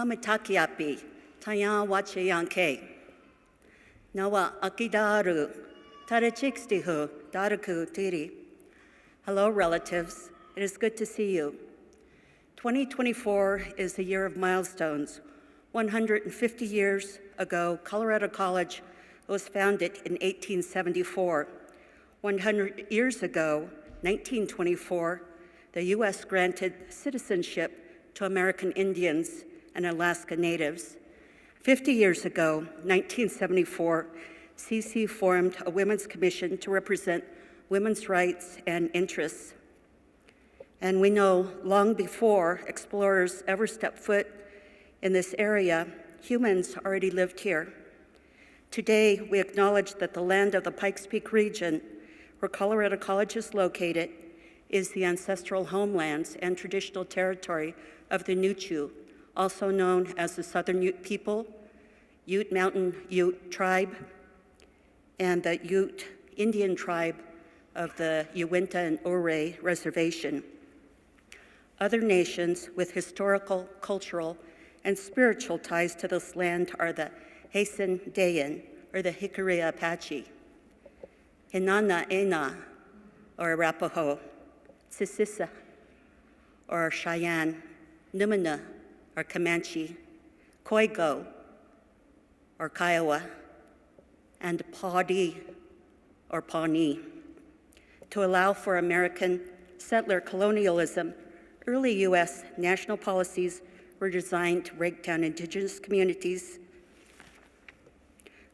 Hamitakiapi, Tayan Wachayanke. Nawa Akidaru, Tarachixtihu, Daraku Tiri. Hello, relatives. It is good to see you. 2024 is a year of milestones. 150 years ago, Colorado College was founded in 1874. 100 years ago, 1924, the U.S. granted citizenship to American Indians and Alaska Natives. 50 years ago, 1974, CC formed a Women's Commission to represent women's rights and interests. And we know long before explorers ever stepped foot in this area, humans already lived here. Today, we acknowledge that the land of the Pikes Peak region, where Colorado College is located, is the ancestral homelands and traditional territory of the Nuchu, also known as the Southern Ute people, Ute Mountain Ute tribe, and the Ute Indian tribe of the Uinta and Ouray Reservation. Other nations with historical, cultural, and spiritual ties to this land are the Haisen-Dayan, or the Hickory Apache, Inanna-Ena, or Arapaho, Tsitsisa, or Cheyenne, Numina, or Comanche, Koigo, or Kiowa, and Pawnee, or Pawnee. To allow for American settler colonialism, early U.S. national policies were designed to break down indigenous communities,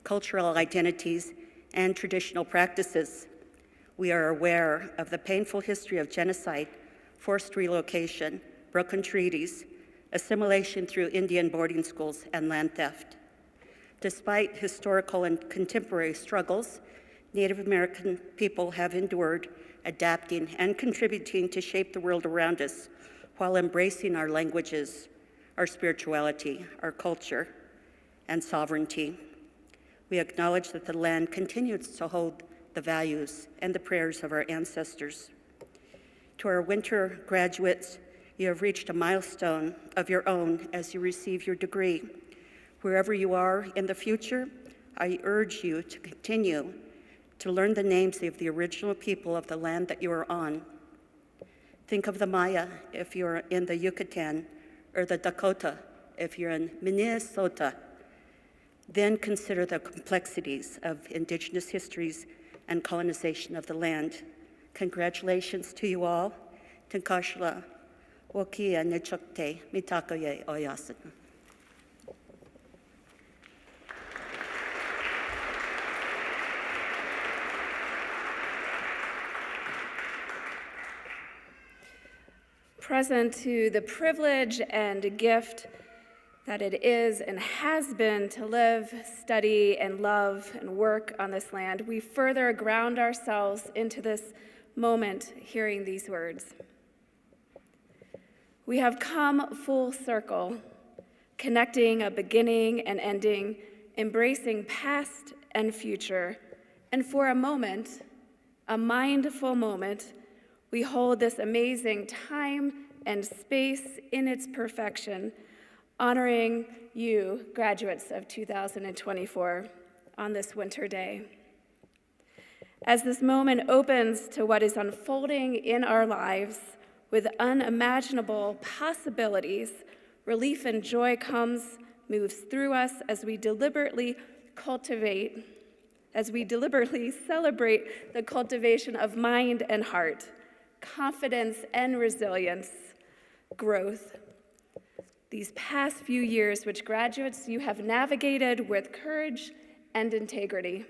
cultural identities, and traditional practices. We are aware of the painful history of genocide, forced relocation, broken treaties, assimilation through Indian boarding schools, and land theft. Despite historical and contemporary struggles, Native American people have endured, adapting and contributing to shape the world around us while embracing our languages, our spirituality, our culture, and sovereignty. We acknowledge that the land continues to hold the values and the prayers of our ancestors. To our winter graduates, you have reached a milestone of your own as you receive your degree. Wherever you are in the future, I urge you to continue to learn the names of the original people of the land that you are on. Think of the Maya if you're in the Yucatan, or the Dakota if you're in Minnesota. Then consider the complexities of indigenous histories and colonization of the land. Congratulations to you all. Tinkashla, Wokia Nechokte, Mitakoye Oyasan. Present to the privilege and gift that it is and has been to live, study, and love and work on this land, we further ground ourselves into this moment hearing these words. We have come full circle, connecting a beginning and ending, embracing past and future, and for a moment, a mindful moment, we hold this amazing time and space in its perfection, honoring you, graduates of 2024, on this winter day. As this moment opens to what is unfolding in our lives with unimaginable possibilities, relief and joy moves through us as we deliberately celebrate the cultivation of mind and heart, confidence and resilience, growth. These past few years, which graduates, you have navigated with courage and integrity.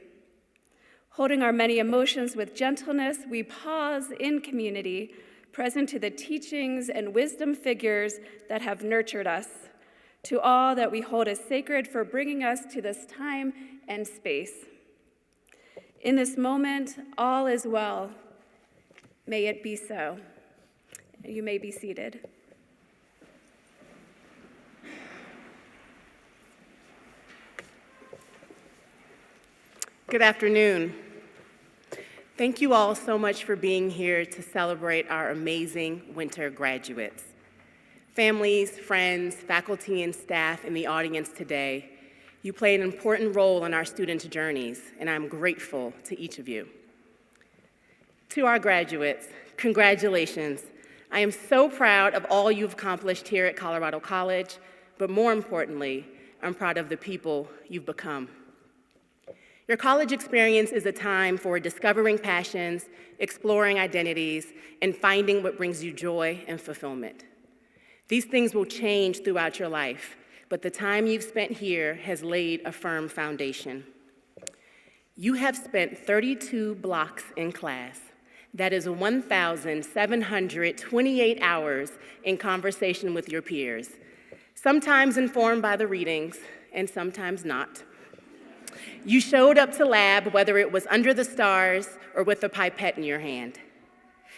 Holding our many emotions with gentleness, we pause in community, present to the teachings and wisdom figures that have nurtured us, to all that we hold as sacred for bringing us to this time and space. In this moment, all is well. May it be so. You may be seated. Good afternoon. Thank you all so much for being here to celebrate our amazing winter graduates. Families, friends, faculty, and staff in the audience today, you play an important role in our students' journeys, and I'm grateful to each of you. To our graduates, congratulations. I am so proud of all you've accomplished here at Colorado College, but more importantly, I'm proud of the people you've become. Your college experience is a time for discovering passions, exploring identities, and finding what brings you joy and fulfillment. These things will change throughout your life, but the time you've spent here has laid a firm foundation. You have spent 32 blocks in class. That is 1,728 hours in conversation with your peers, sometimes informed by the readings and sometimes not. You showed up to lab, whether it was under the stars or with a pipette in your hand.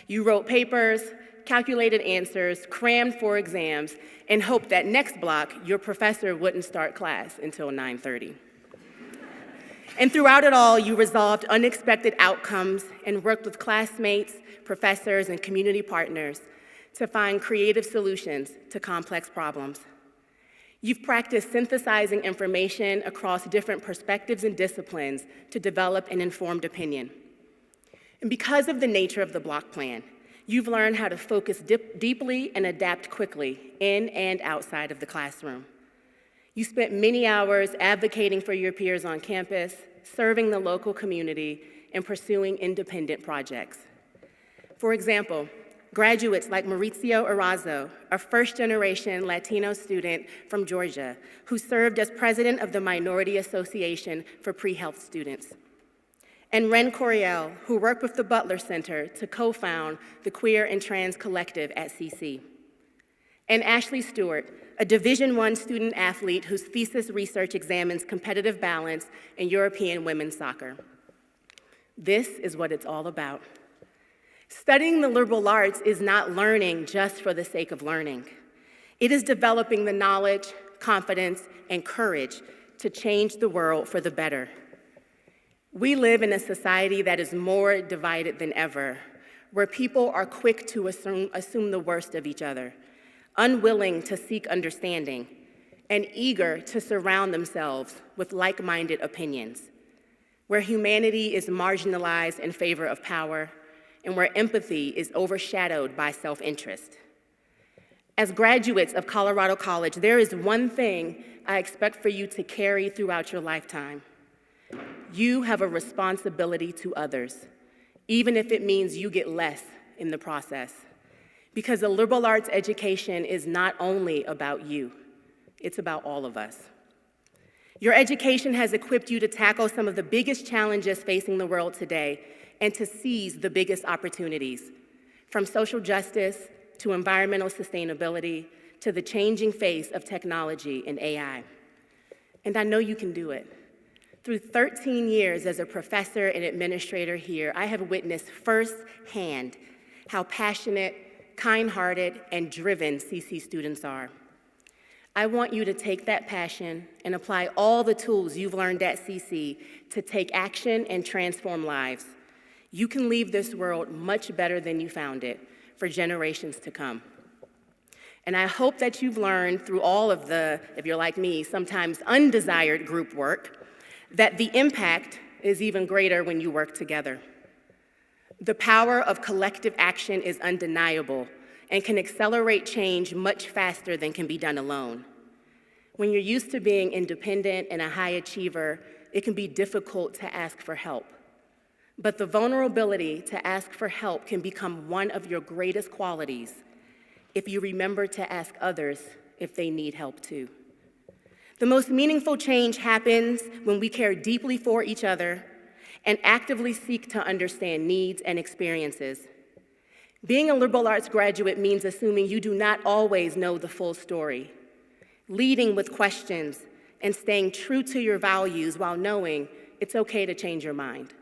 You wrote papers, calculated answers, crammed for exams, and hoped that next block your professor wouldn't start class until 9:30. And throughout it all, you resolved unexpected outcomes and worked with classmates, professors, and community partners to find creative solutions to complex problems. You've practiced synthesizing information across different perspectives and disciplines to develop an informed opinion. And because of the nature of the block plan, you've learned how to focus deeply and adapt quickly in and outside of the classroom. You spent many hours advocating for your peers on campus, serving the local community, and pursuing independent projects. For example, graduates like Mauricio Arazo, a first-generation Latino student from Georgia, who served as president of the Minority Association for Pre-Health Students. And Ren Coriel, who worked with the Butler Center to co-found the Queer and Trans Collective at CC. And Ashley Stewart, a Division I student athlete whose thesis research examines competitive balance in European women's soccer. This is what it's all about. Studying the liberal arts is not learning just for the sake of learning. It is developing the knowledge, confidence, and courage to change the world for the better. We live in a society that is more divided than ever, where people are quick to assume the worst of each other, unwilling to seek understanding, and eager to surround themselves with like-minded opinions, where humanity is marginalized in favor of power, and where empathy is overshadowed by self-interest. As graduates of Colorado College, there is one thing I expect for you to carry throughout your lifetime. You have a responsibility to others, even if it means you get less in the process. Because a liberal arts education is not only about you, it's about all of us. Your education has equipped you to tackle some of the biggest challenges facing the world today and to seize the biggest opportunities, from social justice to environmental sustainability to the changing face of technology and AI. And I know you can do it. Through 13 years as a professor and administrator here, I have witnessed firsthand how passionate, kind-hearted, and driven CC students are. I want you to take that passion and apply all the tools you've learned at CC to take action and transform lives. You can leave this world much better than you found it for generations to come. And I hope that you've learned through all of the, if you're like me, sometimes undesired group work, that the impact is even greater when you work together. The power of collective action is undeniable and can accelerate change much faster than can be done alone. When you're used to being independent and a high achiever, it can be difficult to ask for help. But the vulnerability to ask for help can become one of your greatest qualities if you remember to ask others if they need help too. The most meaningful change happens when we care deeply for each other and actively seek to understand needs and experiences. Being a liberal arts graduate means assuming you do not always know the full story, leading with questions and staying true to your values while knowing it's okay to change your mind.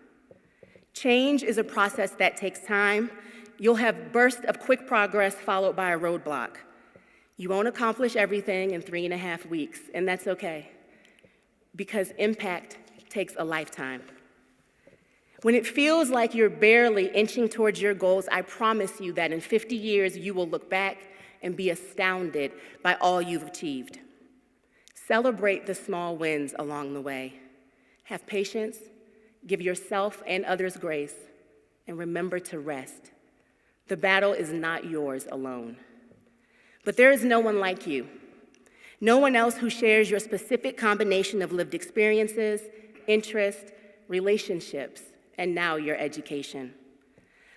Change is a process that takes time. You'll have bursts of quick progress followed by a roadblock. You won't accomplish everything in 3.5 weeks, and that's okay, because impact takes a lifetime. When it feels like you're barely inching towards your goals, I promise you that in 50 years, you will look back and be astounded by all you've achieved. Celebrate the small wins along the way. Have patience, give yourself and others grace, and remember to rest. The battle is not yours alone. But there is no one like you. No one else who shares your specific combination of lived experiences, interests, relationships, and now your education.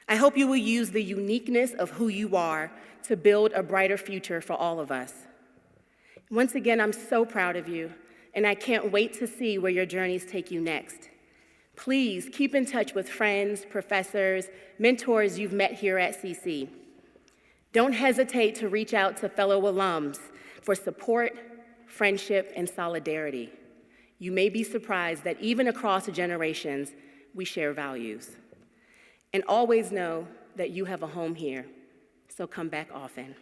I hope you will use the uniqueness of who you are to build a brighter future for all of us. Once again, I'm so proud of you, and I can't wait to see where your journeys take you next. Please keep in touch with friends, professors, mentors you've met here at CC. Don't hesitate to reach out to fellow alums for support, friendship, and solidarity. You may be surprised that even across generations, we share values. And always know that you have a home here, so come back often.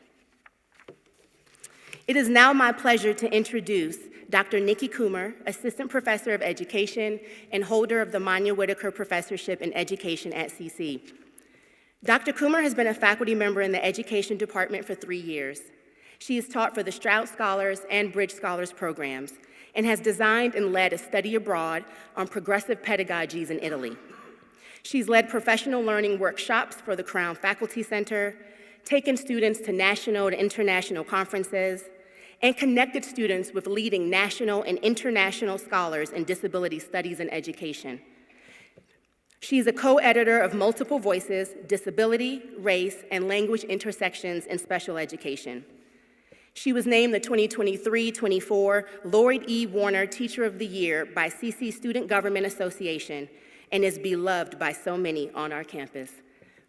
It is now my pleasure to introduce Dr. Nikki Coomer, Assistant Professor of Education and holder of the Manya Whitaker Professorship in Education at CC. Dr. Coomer has been a faculty member in the Education Department for 3 years. She has taught for the Stroud Scholars and Bridge Scholars programs and has designed and led a study abroad on progressive pedagogies in Italy. She's led professional learning workshops for the Crown Faculty Center, taken students to national and international conferences, and connected students with leading national and international scholars in disability studies and education. She's a co-editor of multiple voices, Disability, Race, and Language Intersections in Special Education. She was named the 2023-24 Lloyd E. Warner Teacher of the Year by CC Student Government Association and is beloved by so many on our campus.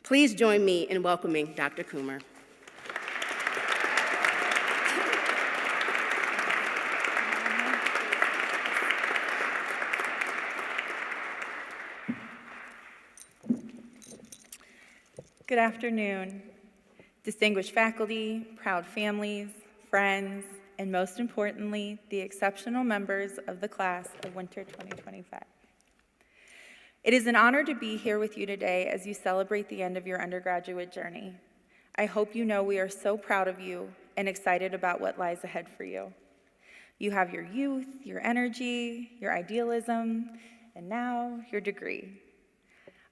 Please join me in welcoming Dr. Coomer. Good afternoon, distinguished faculty, proud families, friends, and most importantly, the exceptional members of the class of Winter 2025. It is an honor to be here with you today as you celebrate the end of your undergraduate journey. I hope you know we are so proud of you and excited about what lies ahead for you. You have your youth, your energy, your idealism, and now your degree.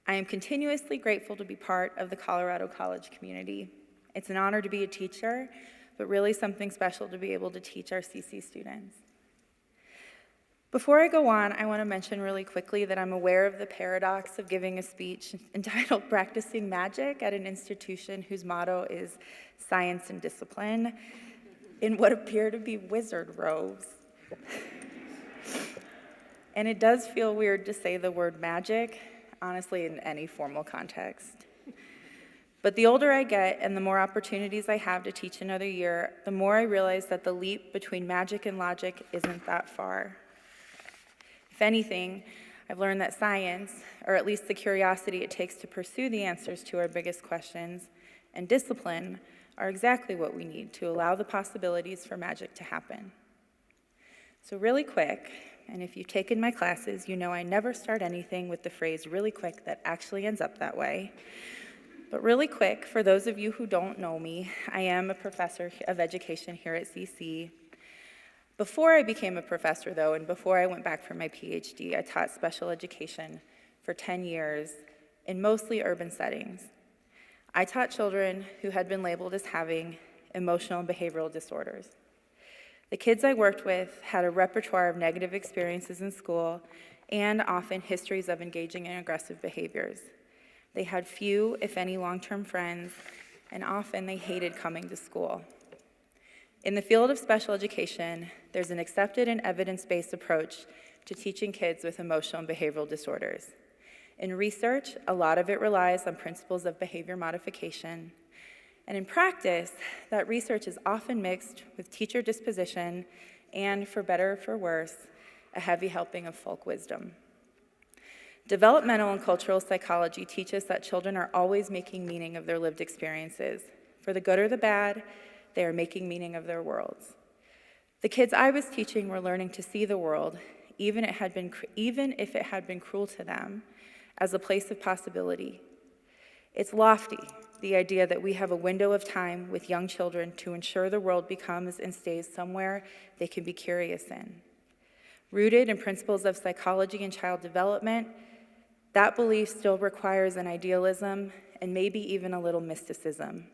I am continuously grateful to be part of the Colorado College community. It's an honor to be a teacher, but really something special to be able to teach our CC students. Before I go on, I want to mention really quickly that I'm aware of the paradox of giving a speech entitled Practicing Magic at an institution whose motto is science and discipline in what appear to be wizard robes. And it does feel weird to say the word magic, honestly, in any formal context. But the older I get and the more opportunities I have to teach another year, the more I realize that the leap between magic and logic isn't that far. If anything, I've learned that science, or at least the curiosity it takes to pursue the answers to our biggest questions, and discipline are exactly what we need to allow the possibilities for magic to happen. So really quick, and if you've taken my classes, you know I never start anything with the phrase really quick that actually ends up that way. But really quick, for those of you who don't know me, I am a professor of education here at CC. Before I became a professor, though, and before I went back for my PhD, I taught special education for 10 years in mostly urban settings. I taught children who had been labeled as having emotional and behavioral disorders. The kids I worked with had a repertoire of negative experiences in school and often histories of engaging in aggressive behaviors. They had few, if any, long-term friends, and often they hated coming to school. In the field of special education, there's an accepted and evidence-based approach to teaching kids with emotional and behavioral disorders. In research, a lot of it relies on principles of behavior modification. And in practice, that research is often mixed with teacher disposition and, for better or for worse, a heavy helping of folk wisdom. Developmental and cultural psychology teach us that children are always making meaning of their lived experiences. For the good or the bad, they are making meaning of their worlds. The kids I was teaching were learning to see the world, even if it had been cruel to them, as a place of possibility. It's lofty, the idea that we have a window of time with young children to ensure the world becomes and stays somewhere they can be curious in. Rooted in principles of psychology and child development, that belief still requires an idealism and maybe even a little mysticism,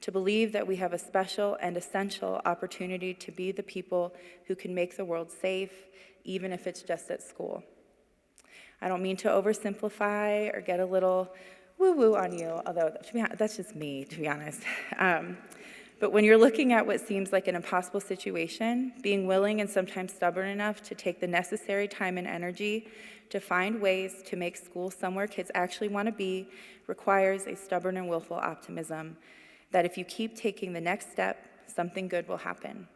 to believe that we have a special and essential opportunity to be the people who can make the world safe, even if it's just at school. I don't mean to oversimplify or get a little woo-woo on you, although that's just me, to be honest. But when you're looking at what seems like an impossible situation, being willing and sometimes stubborn enough to take the necessary time and energy to find ways to make school somewhere kids actually want to be requires a stubborn and willful optimism that if you keep taking the next step, something good will happen.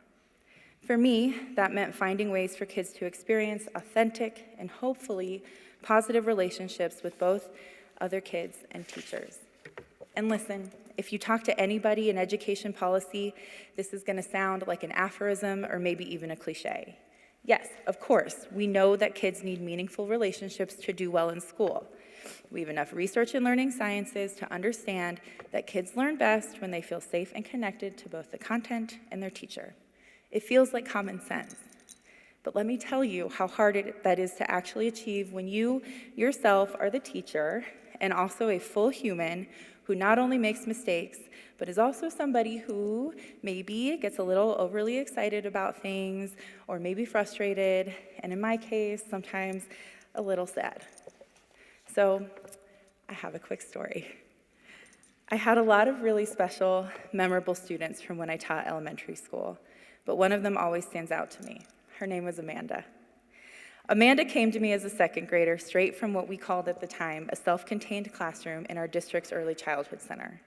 For me, that meant finding ways for kids to experience authentic and hopefully positive relationships with both other kids and teachers. And listen, if you talk to anybody in education policy, this is going to sound like an aphorism or maybe even a cliche. Yes, of course, we know that kids need meaningful relationships to do well in school. We have enough research in learning sciences to understand that kids learn best when they feel safe and connected to both the content and their teacher. It feels like common sense. But let me tell you how hard that is to actually achieve when you yourself are the teacher and also a full human who not only makes mistakes, but is also somebody who maybe gets a little overly excited about things or maybe frustrated, and in my case, sometimes a little sad. So I have a quick story. I had a lot of really special, memorable students from when I taught elementary school, but one of them always stands out to me. Her name was Amanda. Amanda came to me as a second grader straight from what we called at the time a self-contained classroom in our district's early childhood center.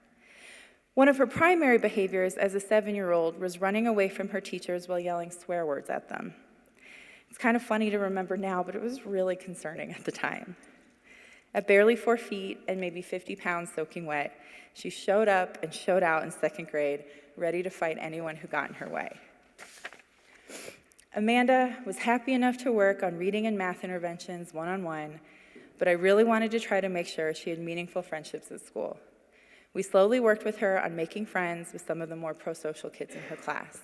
One of her primary behaviors as a 7-year-old was running away from her teachers while yelling swear words at them. It's kind of funny to remember now, but it was really concerning at the time. At barely 4 feet and maybe 50 pounds soaking wet, she showed up and showed out in second grade, ready to fight anyone who got in her way. Amanda was happy enough to work on reading and math interventions one-on-one, but I really wanted to try to make sure she had meaningful friendships at school. We slowly worked with her on making friends with some of the more pro-social kids in her class.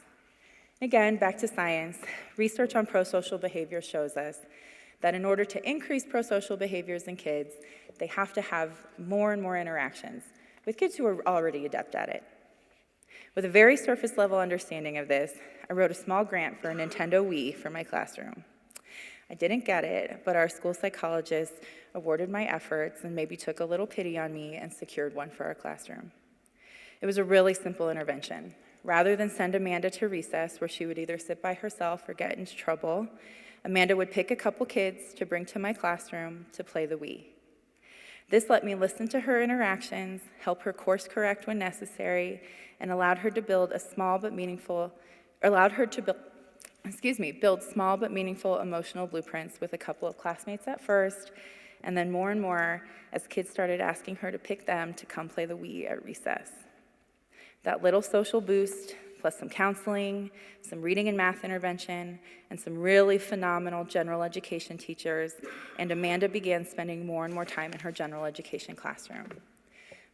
Again, back to science, research on pro-social behavior shows us that in order to increase pro-social behaviors in kids, they have to have more and more interactions with kids who are already adept at it. With a very surface-level understanding of this, I wrote a small grant for a Nintendo Wii for my classroom. I didn't get it, but our school psychologist awarded my efforts and maybe took a little pity on me and secured one for our classroom. It was a really simple intervention. Rather than send Amanda to recess, where she would either sit by herself or get into trouble, Amanda would pick a couple kids to bring to my classroom to play the Wii. This let me listen to her interactions, help her course correct when necessary, and allowed her to build small but meaningful emotional blueprints with a couple of classmates at first, and then more and more as kids started asking her to pick them to come play the Wii at recess. That little social boost, plus some counseling, some reading and math intervention, and some really phenomenal general education teachers, and Amanda began spending more and more time in her general education classroom.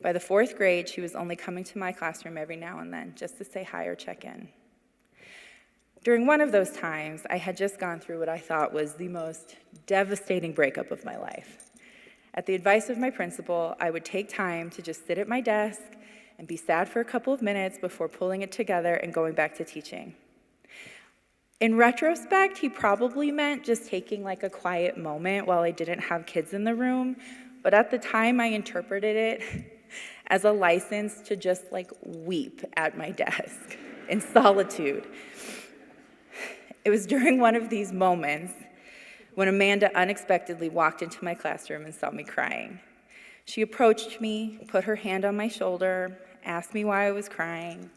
By the 4th grade, she was only coming to my classroom every now and then, just to say hi or check in. During one of those times, I had just gone through what I thought was the most devastating breakup of my life. At the advice of my principal, I would take time to just sit at my desk and be sad for a couple of minutes before pulling it together and going back to teaching. In retrospect, he probably meant just taking like a quiet moment while I didn't have kids in the room, but at the time I interpreted it as a license to just like weep at my desk in solitude. It was during one of these moments when Amanda unexpectedly walked into my classroom and saw me crying. She approached me, put her hand on my shoulder, asked me why I was crying.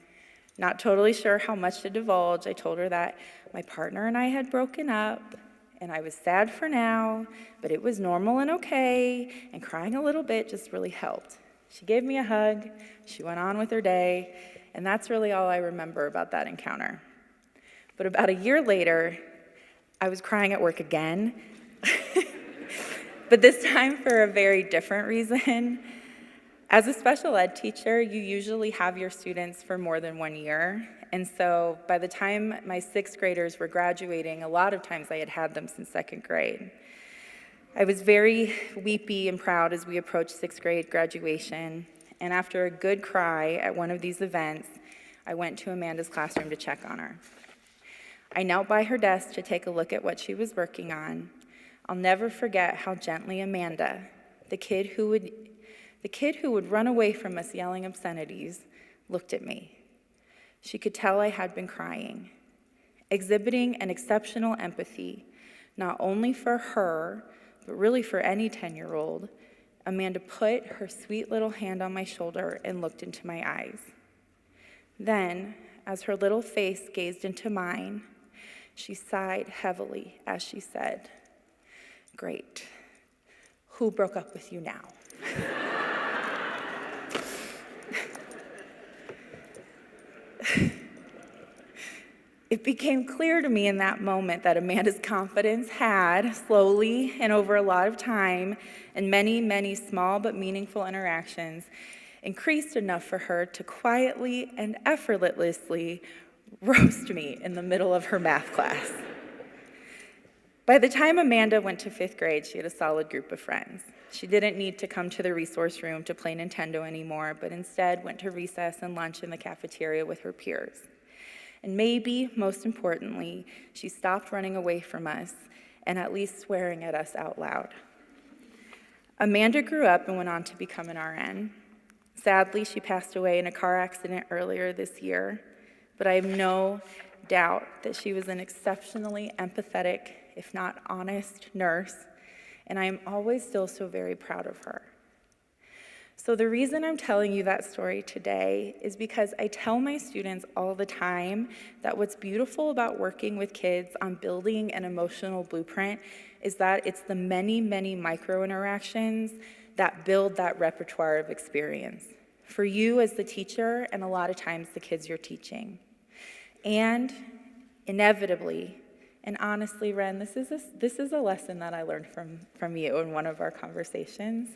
Not totally sure how much to divulge, I told her that my partner and I had broken up, and I was sad for now, but it was normal and okay, and crying a little bit just really helped. She gave me a hug, she went on with her day, and that's really all I remember about that encounter. But about a year later, I was crying at work again, but this time for a very different reason. As a special ed teacher, you usually have your students for more than 1 year. And so by the time my 6th graders were graduating, a lot of times I had them since 2nd grade. I was very weepy and proud as we approached 6th grade graduation. And after a good cry at one of these events, I went to Amanda's classroom to check on her. I knelt by her desk to take a look at what she was working on. I'll never forget how gently Amanda, the kid who would run away from us yelling obscenities, looked at me. She could tell I had been crying, exhibiting an exceptional empathy, not only for her, but really for any 10-year-old. Amanda put her sweet little hand on my shoulder and looked into my eyes. Then, as her little face gazed into mine, she sighed heavily as she said, "Great. Who broke up with you now?" It became clear to me in that moment that Amanda's confidence had, slowly and over a lot of time, and many, many small but meaningful interactions, increased enough for her to quietly and effortlessly roast me in the middle of her math class. By the time Amanda went to 5th grade, she had a solid group of friends. She didn't need to come to the resource room to play Nintendo anymore, but instead went to recess and lunch in the cafeteria with her peers. And maybe, most importantly, she stopped running away from us and at least swearing at us out loud. Amanda grew up and went on to become an RN. Sadly, she passed away in a car accident earlier this year, but I have no doubt that she was an exceptionally empathetic, if not honest, nurse, and I am always still so very proud of her. So the reason I'm telling you that story today is because I tell my students all the time that what's beautiful about working with kids on building an emotional blueprint is that it's the many, many micro interactions that build that repertoire of experience for you as the teacher and a lot of times the kids you're teaching. And inevitably, and honestly, Ren, this is a lesson that I learned from you in one of our conversations.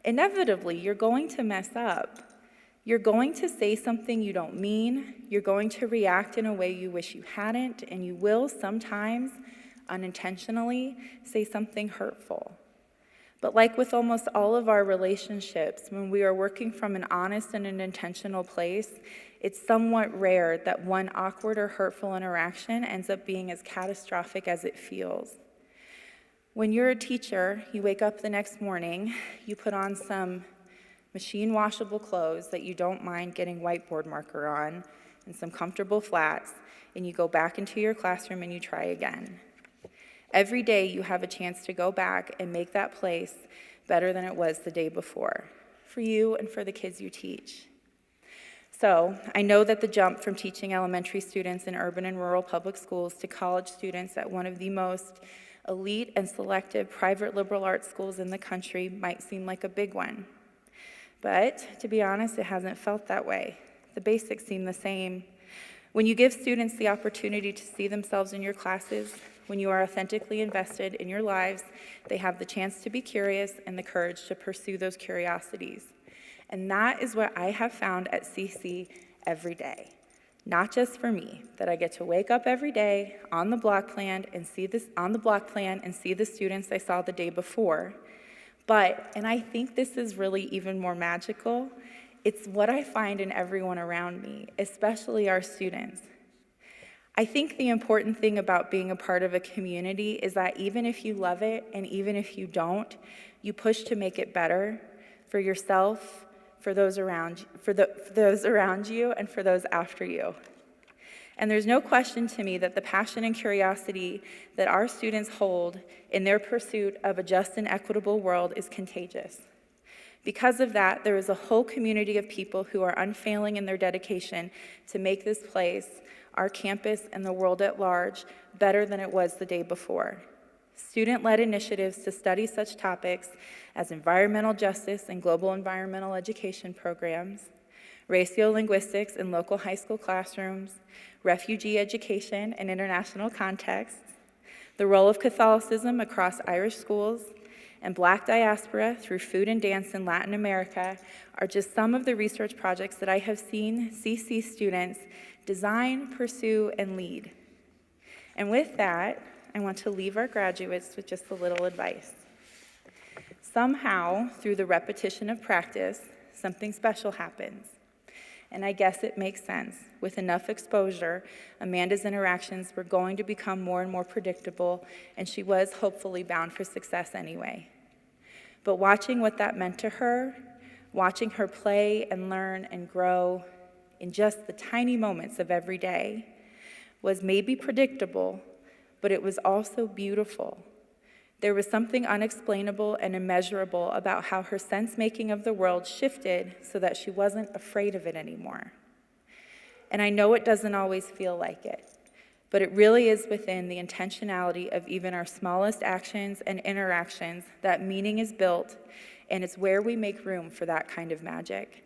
Inevitably, you're going to mess up. You're going to say something you don't mean. You're going to react in a way you wish you hadn't, and you will sometimes, unintentionally, say something hurtful. But like with almost all of our relationships, when we are working from an honest and an intentional place, it's somewhat rare that one awkward or hurtful interaction ends up being as catastrophic as it feels. When you're a teacher, you wake up the next morning, you put on some machine washable clothes that you don't mind getting whiteboard marker on and some comfortable flats, and you go back into your classroom and you try again. Every day you have a chance to go back and make that place better than it was the day before, for you and for the kids you teach. So I know that the jump from teaching elementary students in urban and rural public schools to college students at one of the most elite and selective private liberal arts schools in the country might seem like a big one. But to be honest, it hasn't felt that way. The basics seem the same. When you give students the opportunity to see themselves in your classes, when you are authentically invested in your lives, they have the chance to be curious and the courage to pursue those curiosities. And that is what I have found at CC every day. Not just for me, that I get to wake up every day on the block plan and see the students I saw the day before. But, and I think this is really even more magical, it's what I find in everyone around me, especially our students. I think the important thing about being a part of a community is that even if you love it and even if you don't, you push to make it better for yourself, for those around you, and for those after you. And there's no question to me that the passion and curiosity that our students hold in their pursuit of a just and equitable world is contagious. Because of that, there is a whole community of people who are unfailing in their dedication to make this place, our campus, and the world at large better than it was the day before. Student-led initiatives to study such topics as environmental justice and global environmental education programs, ratiolinguistics in local high school classrooms, refugee education in international contexts, the role of Catholicism across Irish schools, and Black diaspora through food and dance in Latin America are just some of the research projects that I have seen CC students design, pursue, and lead. And with that, I want to leave our graduates with just a little advice. Somehow, through the repetition of practice, something special happens. And I guess it makes sense. With enough exposure, Amanda's interactions were going to become more and more predictable, and she was hopefully bound for success anyway. But watching what that meant to her, watching her play and learn and grow in just the tiny moments of every day, was maybe predictable, but it was also beautiful. There was something unexplainable and immeasurable about how her sense-making of the world shifted so that she wasn't afraid of it anymore. And I know it doesn't always feel like it, but it really is within the intentionality of even our smallest actions and interactions that meaning is built, and it's where we make room for that kind of magic.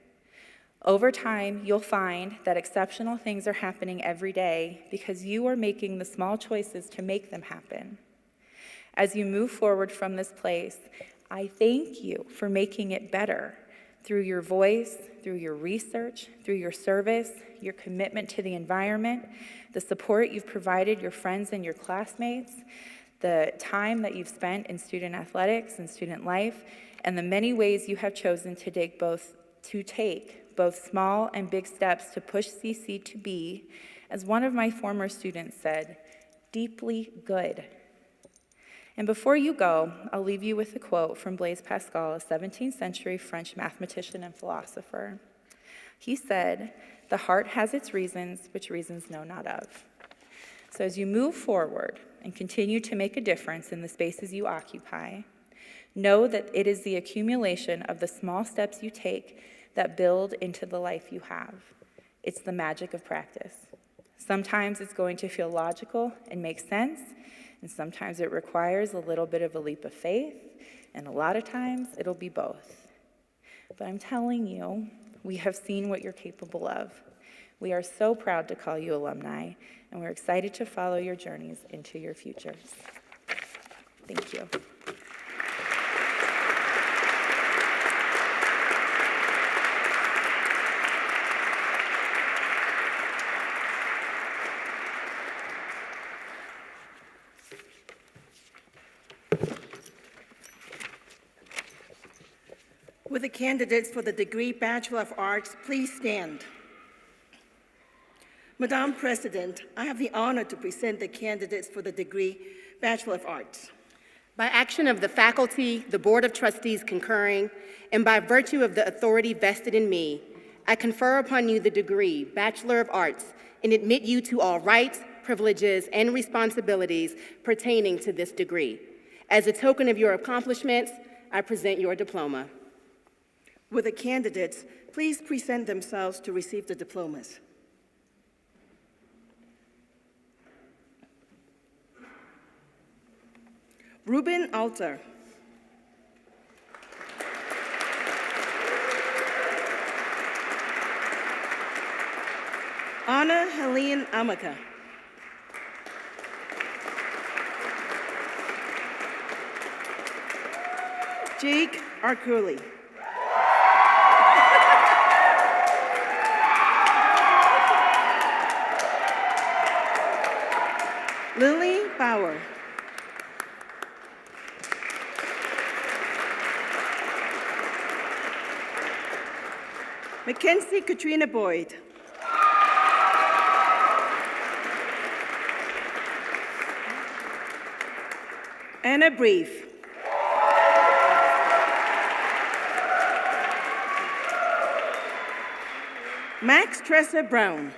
Over time, you'll find that exceptional things are happening every day because you are making the small choices to make them happen. As you move forward from this place, I thank you for making it better through your voice, through your research, through your service, your commitment to the environment, the support you've provided your friends and your classmates, the time that you've spent in student athletics and student life, and the many ways you have chosen to take both small and big steps to push CC to be, as one of my former students said, deeply good. And before you go, I'll leave you with a quote from Blaise Pascal, a 17th century French mathematician and philosopher. He said, "The heart has its reasons, which reasons know not of." So as you move forward and continue to make a difference in the spaces you occupy, know that it is the accumulation of the small steps you take that build into the life you have. It's the magic of practice. Sometimes it's going to feel logical and make sense, and sometimes it requires a little bit of a leap of faith, and a lot of times it'll be both. But I'm telling you, we have seen what you're capable of. We are so proud to call you alumni, and we're excited to follow your journeys into your futures. Thank you. Will the candidates for the degree Bachelor of Arts please stand? Madam President, I have the honor to present the candidates for the degree Bachelor of Arts. By action of the faculty, the Board of Trustees concurring, and by virtue of the authority vested in me, I confer upon you the degree Bachelor of Arts and admit you to all rights, privileges, and responsibilities pertaining to this degree. As a token of your accomplishments, I present your diploma. Will the candidates please present themselves to receive the diplomas? Ruben Alter. Anna Helene Amaka. Jake Arculi. Lily Bauer. Mackenzie Katrina Boyd. Anna Brief. Max Tressa Brown.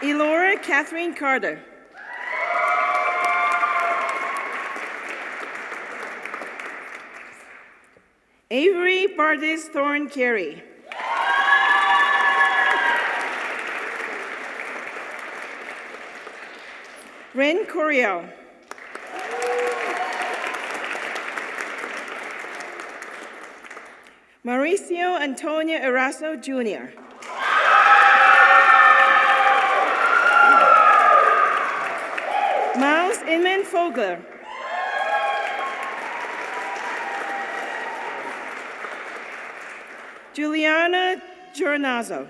Elora Catherine Carter. Avery Bardis Thorne Carey. Ren Coriel. Mauricio Antonio Eraso Jr. Inman Fogler. Juliana Giornazzo.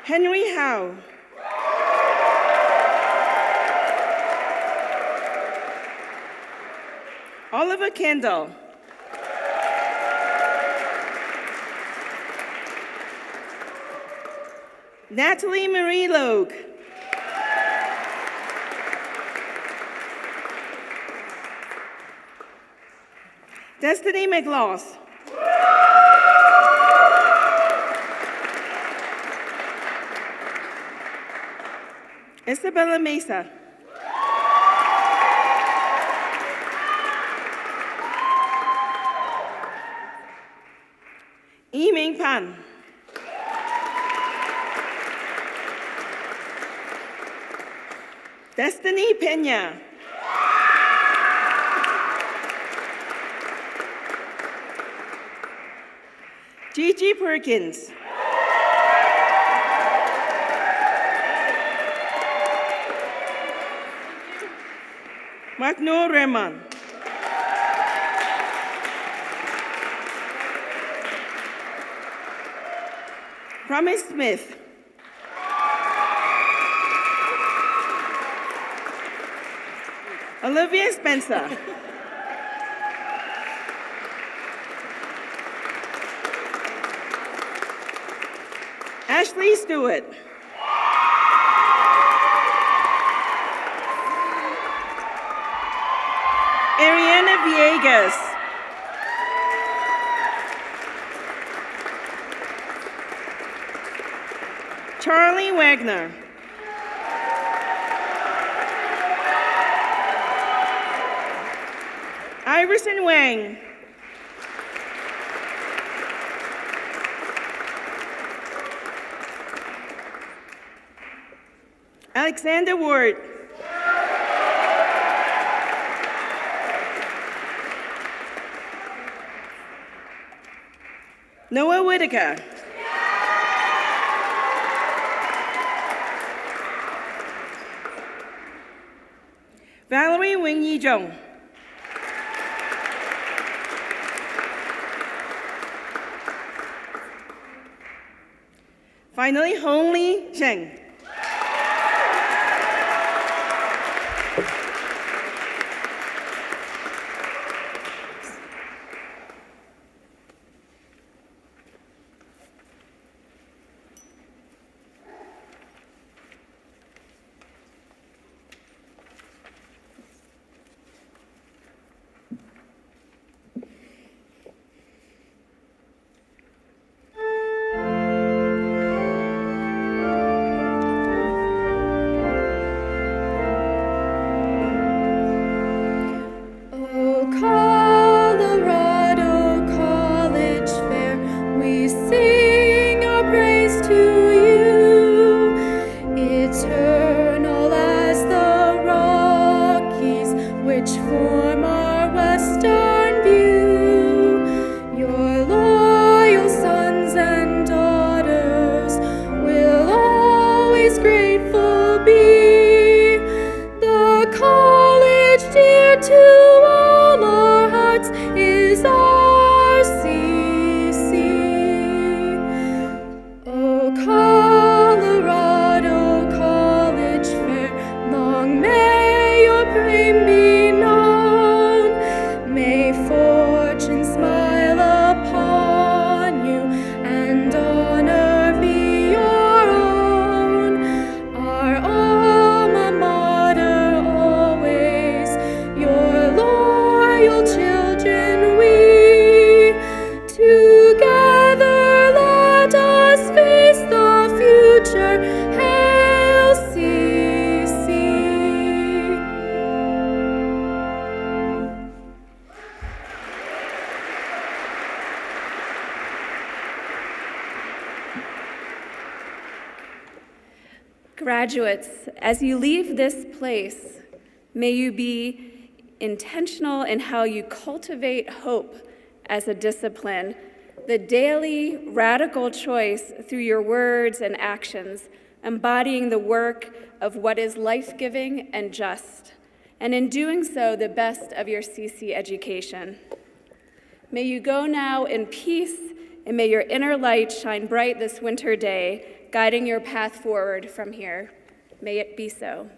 Henry Howe. Oliver Kendall. Natalie Marie Logue. Destiny McLaws. Isabella Mesa. Yiming Pan. Destiny Pena. Gigi Perkins. Magnur Rehman. Promise Smith. Olivia Spencer. Ashley Stewart. Ariana Villegas. Charlie Wagner. Iverson Wang. Alexander Ward. Noah Whitaker. Valerie Wing Yi Zhong. Finally, Hong Li Zheng. Graduates, as you leave this place, may you be intentional in how you cultivate hope as a discipline the daily radical choice through your words and actions, embodying the work of what is life-giving and just, and in doing so, the best of your CC education. May you go now in peace, and may your inner light shine bright this winter day, guiding your path forward from here. May it be so.